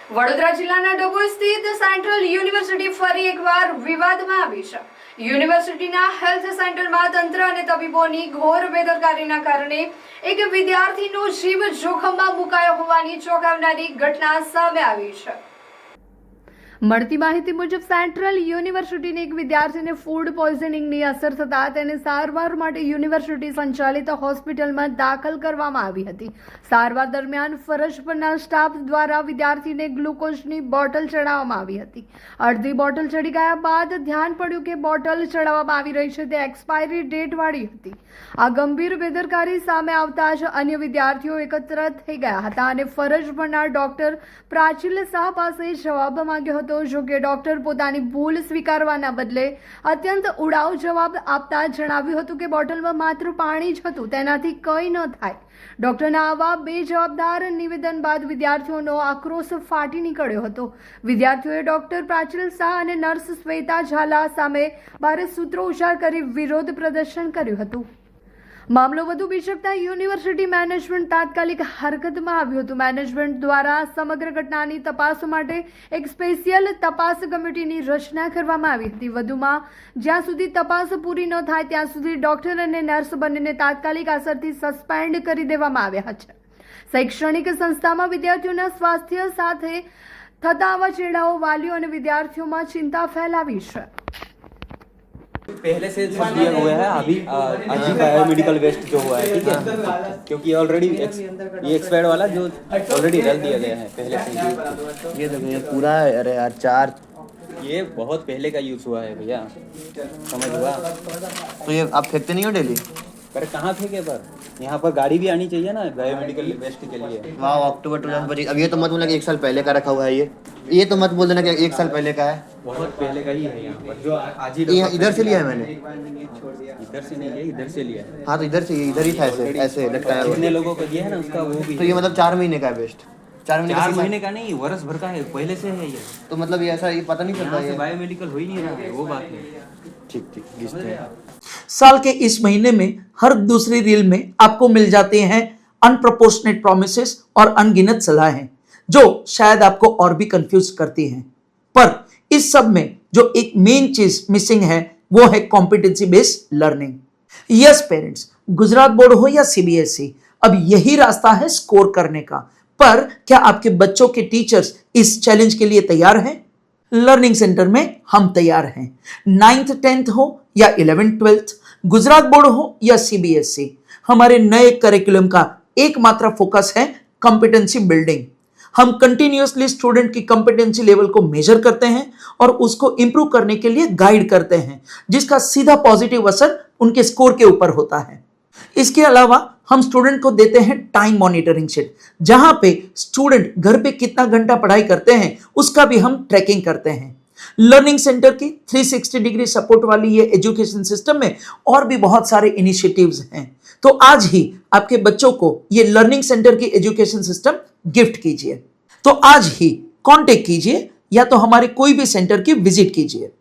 વડોદરા જિલ્લાના ડભોઈ સ્થિત central university ફરી એકવાર વિવાદમાં આવી છે। યુનિવર્સિટીના હેલ્થ સેન્ટરમાં તંત્ર અને તબીબોની ઘોર બેદરકારીના કારણે એક વિદ્યાર્થીનો જીવ જોખમમાં મુકાયો હોવાની ચોંકાવનારી ઘટના સામે આવી છે। મળતી માહિતી મુજબ સેન્ટ્રલ યુનિવર્સિટીની એક વિદ્યાર્થીને ફૂડ પોઈઝનિંગની અસર થતાં તેને સારવાર માટે યુનિવર્સિટી સંચાલિત હોસ્પિટલમાં દાખલ કરવામાં આવી હતી। સારવાર દરમિયાન ફરજ પરના સ્ટાફ દ્વારા વિદ્યાર્થીને ગ્લુકોઝની બોટલ ચડાવવામાં આવી હતી। અડધી બોટલ ચડી ગયા બાદ ધ્યાન પડ્યું કે બોટલ ચડાવવામાં આવી રહી છે તે એક્સપાયરી ડેટ વાળી હતી। આ ગંભીર બેદરકારી સામે આવતા જ અન્ય વિદ્યાર્થીઓ એકત્ર થઈ ગયા હતા અને ફરજ પરના ડોક્ટર પ્રાચીલ શાહ પાસે જવાબ માંગ્યો હતો। જો કે ડોક્ટર પોતાની ભૂલ સ્વીકારવાના બદલે અત્યંત ઉડાઉ જવાબ આપતા જણાવ્યું હતું કે બોટલમાં માત્ર પાણી જ હતું, તેનાથી કંઈ ન થાય। ડોક્ટરના આવા બેજવાબદાર નિવેદન બાદ વિદ્યાર્થીઓનો આક્રોશ ફાટી નીકળ્યો હતો। વિદ્યાર્થીઓએ ડોક્ટર પ્રાચીલ શાહ અને નર્સ શ્વેતા ઝાલા સામે ભારે સૂત્રોચ્ચાર કરી વિરોધ પ્રદર્શન કર્યું હતું। મામલો વધુ બીચકતા યુનિવર્સિટી મેનેજમેન્ટ તાત્કાલિક હરકતમાં આવ્યું હતું। મેનેજમેન્ટ દ્વારા સમગ્ર ઘટનાની તપાસ માટે એક સ્પેશિયલ તપાસ કમિટીની રચના કરવામાં આવી હતી। વધુમાં જ્યાં સુધી તપાસ પૂરી ન થાય ત્યાં સુધી ડોક્ટર અને નર્સ બંનેને તાત્કાલિક અસરથી સસ્પેન્ડ કરી દેવામાં આવ્યા છે। શૈક્ષણિક સંસ્થામાં વિદ્યાર્થીઓના સ્વાસ્થ્ય સાથે થતા આવા ચેડાઓ વાલીઓ અને વિદ્યાર્થીઓમાં ચિંતા ફેલાવી છે। पहले से सब दिया हुआ है। अभी अभी बायोमेडिकल वेस्ट जो हुआ है, ठीक है, क्योंकि ऑलरेडी ये एक्सपायर्ड वाला जो ऑलरेडी डाल दिया गया है पहले से। ये देखो ये पूरा है। अरे यार चार ये बहुत पहले का यूज हुआ है भैया, समझ हुआ। तो ये आप फेंकते नहीं हो डेली? पर कहाँ फेंके पर यहाँ पर गाड़ी भी आनी चाहिए ना बायोमेडिकल वेस्ट के लिए। वाह, अक्टूबर 2025। अब ये तो मत बोलना कि 1 साल पहले का रखा हुआ है। ये तो मत बोल देना कि 1 साल पहले का है। बहुत पहले का ही है यहाँ पर, जो आज ही ये इधर से लिया है मैंने। इधर से नहीं है, इधर से लिया है। हाँ तो इधर से, इधर ही था ऐसे ऐसे लटकाया हुआ। कितने लोगों को दिया है ना उसका वो भी। तो ये मतलब 4 महीने का है वेस्ट। 4 महीने 4 महीने का नहीं, वर्ष भर का है, पहले से है ये। तो मतलब ये ऐसा ये पता नहीं चलता यहाँ से ये। बायोमेडिकल हो ही नहीं रहा है, वो बात है। ठीक ठीक घिसते हैं। साल के इस महीने में हर दूसरी रील में आपको मिल जाते हैं अनप्रपोर्शनेट प्रोमिसेस और अनगिनत सलाहें जो शायद आपको और भी कंफ्यूज करती हैं। पर इस सब में जो एक मेन चीज मिसिंग है वो है competency based learning. Yes parents, Gujarat board हो या सीबीएसई, अब यही रास्ता है स्कोर करने का। पर क्या आपके बच्चों के टीचर्स इस चैलेंज के लिए तैयार हैं? लर्निंग सेंटर में हम तैयार हैं। 9th 10th हो या 11th 12th, गुजरात बोर्ड हो या सीबीएसई, हमारे नए करिकुलम का एकमात्र फोकस है कॉम्पिटेंसी बिल्डिंग। हम कंटिन्यूअसली स्टूडेंट की कॉम्पिटेंसी लेवल को मेजर करते हैं और उसको इंप्रूव करने के लिए गाइड करते हैं, जिसका सीधा पॉजिटिव असर उनके स्कोर के ऊपर होता है। इसके अलावा हम स्टूडेंट को देते हैं टाइम मॉनिटरिंग शीट, जहां पे स्टूडेंट घर पे कितना घंटा पढ़ाई करते हैं उसका भी हम ट्रैकिंग करते हैं। लर्निंग सेंटर की 360 डिग्री सपोर्ट वाली ये एजुकेशन सिस्टम में और भी बहुत सारे इनिशिएटिव्स हैं। तो आज ही आपके बच्चों को ये लर्निंग सेंटर की एजुकेशन सिस्टम गिफ्ट कीजिए। तो आज ही कांटेक्ट कीजिए या तो हमारे कोई भी सेंटर की विजिट कीजिए।